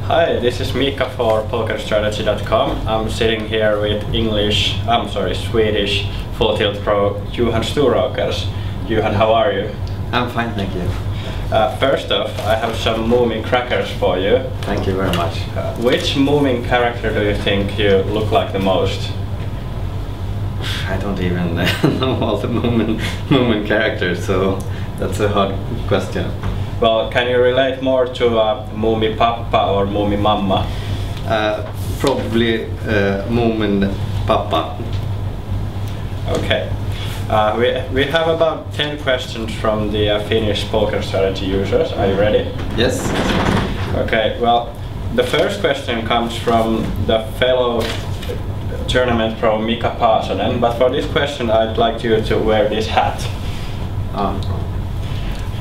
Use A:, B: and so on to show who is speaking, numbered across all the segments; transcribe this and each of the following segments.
A: Hi, this is Miikka for PokerStrategy.com. I'm sitting here with Swedish full tilt pro Johan Storåkers. Johan, how are you?
B: I'm fine, thank you.
A: First off, I have some moving crackers for you.
B: Thank you very much.
A: Which moving character do you think you look like the most?
B: I don't even know all the moving characters, so that's a hard question.
A: Well, can you relate more to Mumi Pappa or Mumi Mamma?
B: Probably Moomin Papa.
A: Okay. We have about 10 questions from the Finnish poker strategy users. Are you ready?
B: Yes.
A: Okay, well, the first question comes from the fellow tournament pro Miikka Anttonen, but for this question I'd like you to wear this hat.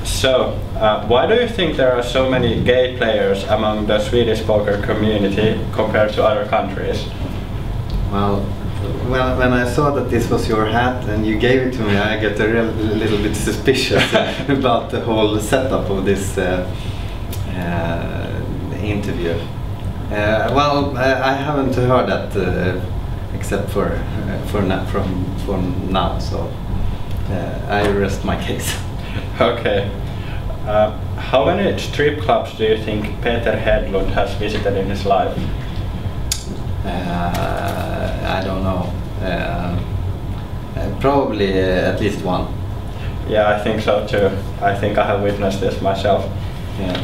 A: So, why do you think there are so many gay players among the Swedish poker community compared to other countries?
B: Well, when I saw that this was your hat and you gave it to me, I get a little bit suspicious about the whole setup of this interview. I haven't heard that except for now, so I rest my case.
A: Okay. How many strip clubs do you think Peter Hedlund has visited in his life?
B: I don't know. Probably at least one.
A: Yeah, I think so too. I think I have witnessed this myself.
B: Yeah.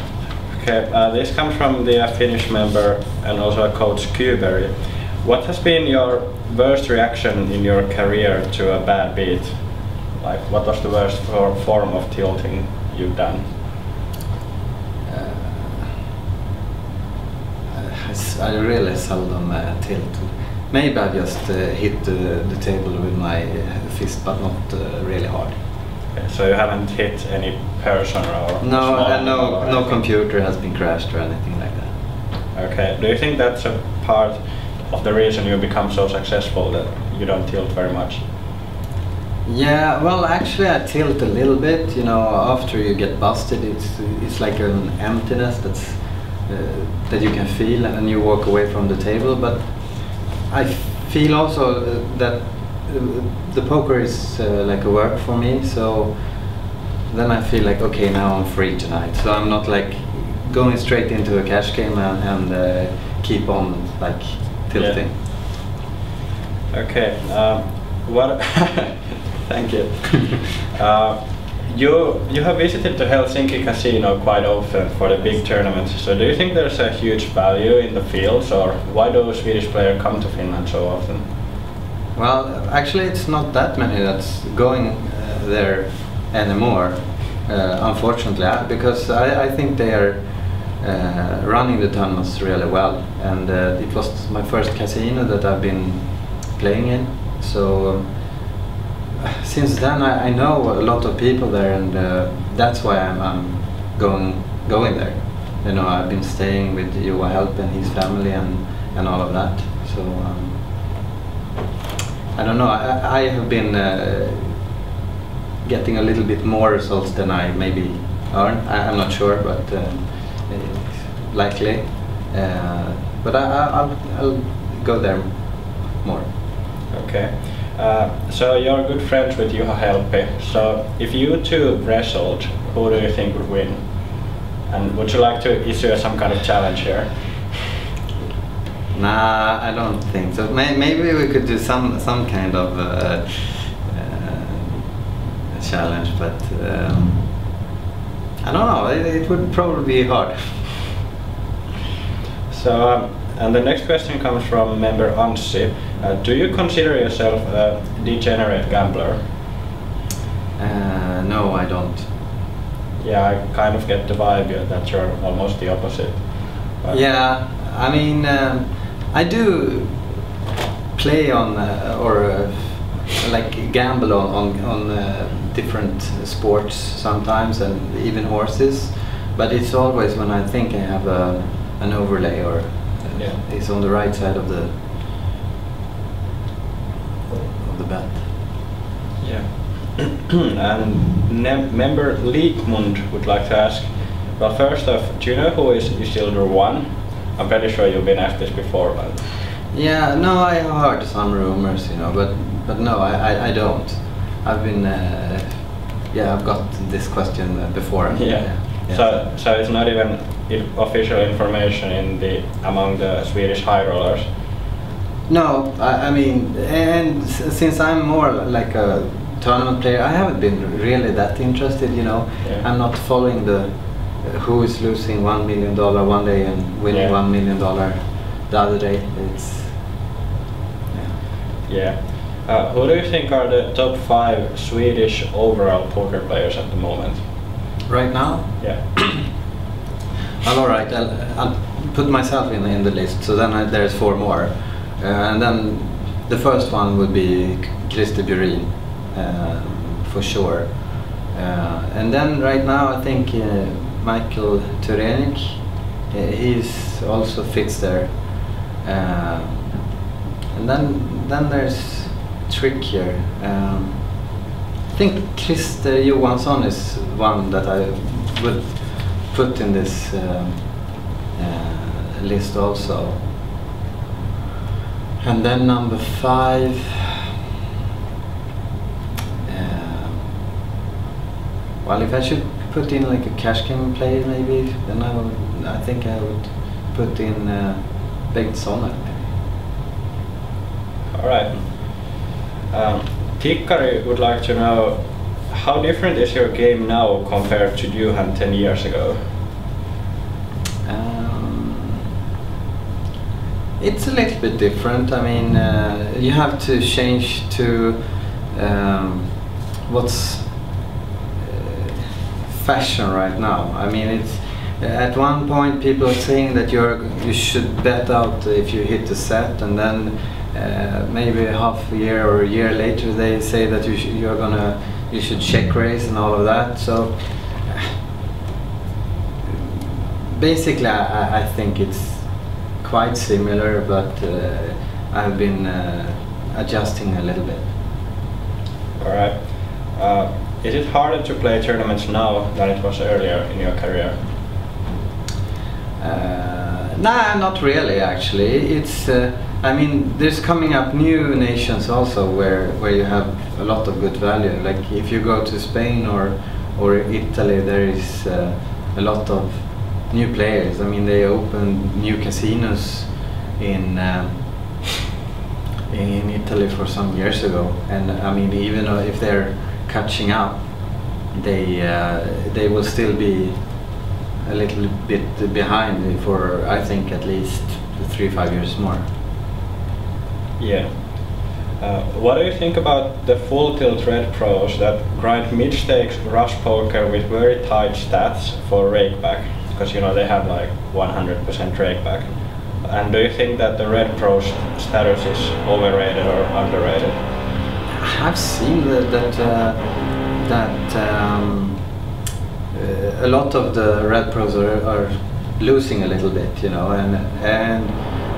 A: Okay, this comes from the Finnish member and also a coach Kuberg. What has been your worst reaction in your career to a bad beat? Like, what was the worst form of tilting you've done?
B: I really seldom tilt. Maybe I just hit the table with my fist, but not really hard.
A: Okay, so you haven't hit any person or
B: no computer has been crashed or anything like that.
A: Okay, do you think that's a part of the reason you become so successful, that you don't tilt very much?
B: Yeah, well, actually I tilt a little bit. You know, after you get busted, it's like an emptiness that you can feel, and you walk away from the table. But I feel also that the poker is like a work for me. So then I feel like, okay, now I'm free tonight. So I'm not like going straight into a cash game and keep on like tilting.
A: Yeah. Okay. What? Thank you. You have visited the Helsinki casino quite often for the big tournaments. So do you think there's a huge value in the fields, or why do Swedish players come to Finland so often?
B: Well, actually it's not that many that's going there anymore, unfortunately, because I think they are running the tournaments really well, and it was my first casino that I've been playing in. So since then I know a lot of people there, and that's why I'm going there. You know, I've been staying with Johan and his family and all of that. So I don't know. I have been getting a little bit more results than I maybe earn. I'm not sure, but likely. But I'll go there more.
A: Okay. So you're good friends with Juha Helppi. So if you two wrestled, who do you think would win? And would you like to issue some kind of challenge here?
B: Nah, I don't think so. Maybe we could do some kind of challenge, but I don't know. It would probably be hard.
A: So, and the next question comes from member Anssi. Do you consider yourself a degenerate gambler?
B: No, I don't.
A: Yeah, I kind of get the vibe that you're almost the opposite. But
B: yeah, I mean, I do play on like gamble on different sports sometimes, and even horses. But it's always when I think I have an overlay, or it's on the right side of the bet.
A: Yeah. And member Leekmund would like to ask, well, first off, do you know who is Isildur 1? I'm pretty sure you've been asked this before, but...
B: Yeah, no, I have heard some rumors, you know, but no, I don't. I've been, yeah, I've got this question before.
A: Yeah. So it's not even official information among the Swedish high rollers?
B: No, I mean, and since I'm more like a tournament player, I haven't been really that interested, you know.
A: Yeah.
B: I'm not following the who is losing $1 million one day and winning $1 million the other day. It's
A: who do you think are the top 5 Swedish overall poker players at the moment?
B: Right now?
A: Yeah.
B: Well, all right, I'll put myself in the list, so then there's 4 more. And then the first one would be Christer Bjurin, for sure. And then right now I think Miikka Anttonen, he's also fits there. And then there's trickier. I think Christer Johansson is one that I would put in this list also. And then number 5, well, if I should put in like a cash game player maybe, then I think I would put in Bengt Sonner.
A: Alright. Tikkari would like to know, how different is your game now compared to Johan 10 years ago?
B: It's a little bit different. I mean, you have to change to what's fashion right now. I mean, it's at one point people are saying that you should bet out if you hit the set, and then maybe half a year or a year later they say that you should check raise and all of that. So basically, I think it's quite similar, but I've been adjusting a little bit.
A: Alright. Is it harder to play tournaments now than it was earlier in your career?
B: Nah, not really actually. It's I mean, there's coming up new nations also where you have a lot of good value. Like if you go to Spain or Italy, there is a lot of new players. I mean, they opened new casinos in Italy for some years ago, and I mean, even if they're catching up, they will still be a little bit behind for, I think, at least 3-5 years more.
A: Yeah. What do you think about the full tilt red pros that grind mid-stakes rush poker with very tight stats for rakeback? Because you know they have like 100% rakeback. And do you think that the red pros status is overrated or underrated?
B: I've seen that a lot of the red pros are losing a little bit, you know, and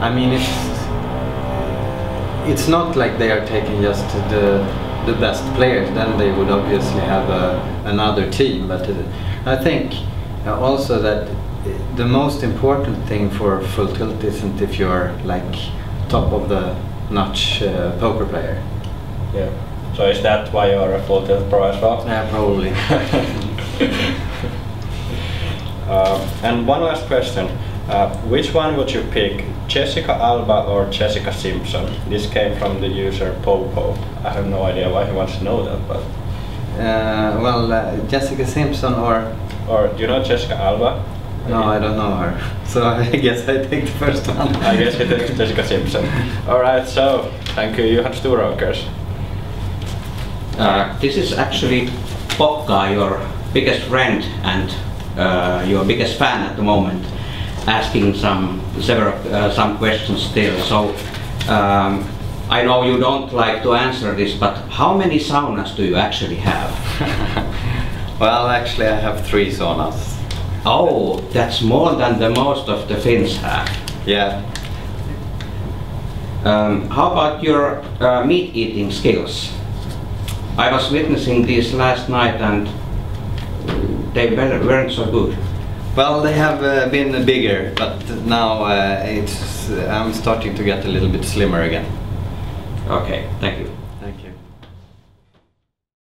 B: I mean it's not like they are taking just the best players. Then they would obviously have another team. But I think also that the most important thing for full tilt isn't if you're like top of the notch poker player.
A: Yeah. So is that why you're a full tilt pro as well?
B: Yeah, probably.
A: And one last question. Which one would you pick, Jessica Alba or Jessica Simpson? This came from the user Popo. I have no idea why he wants to know that, but...
B: well, Jessica Simpson or...
A: Or do you know Jessica Alba?
B: No, I don't know her. So I guess I take the first one.
A: I guess you take Jessica Simpson. Alright, so thank you, Johan Storåkers.
C: This is actually Pokka, your biggest friend and your biggest fan at the moment, asking some questions still. So I know you don't like to answer this, but how many saunas do you actually have?
B: Well, actually I have 3 saunas.
C: Oh, that's more than the most of the Finns have.
B: Yeah.
C: How about your meat eating skills? I was witnessing these last night and they weren't so good.
B: Well, they have been bigger, but now I'm starting to get a little bit slimmer again.
C: Okay, thank you.
B: Thank you.